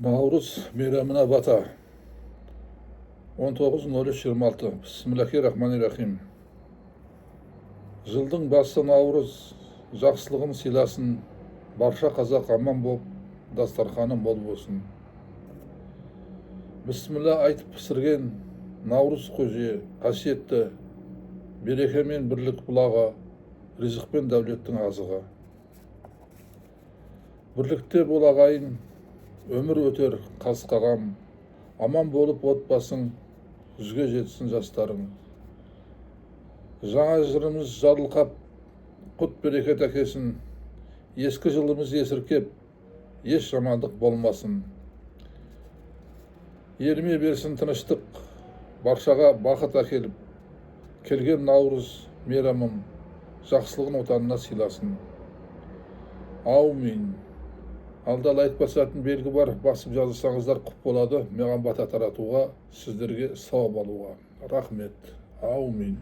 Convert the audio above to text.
Navruz meyramına bata 19.03.26 Bismillahirrahmanirrahim. Жылдың басы Наурыз жақсылығын сыйласын, барша қазақ аман болып, дастарханы мол болсын. Бісміллә айтып пісірген Наурыз көже қасиетті, береке мен бірлік бұлағы, ризық пен дәулеттің азығы. Бірлікте бол ағайын, өмір өтер қас қағам, аман болып отбасың, жүзге жетсін жастарың. Жаңа жырымыз жарылқап, құт берекет әкесін, ескі жылымыз есіркеп, еш жамандық болмасын. Еліме берсін тыныштық, баршаға бақыт әкеліп, келген Наурыз мейрамым, жақсылығын отанына сыйласын. Аумин. Алда лайк басатын белгі бар, басып жазылсаңыздар құп болады, маған бата таратуға, сіздерге сауап алуға. Рахмет. Аумин.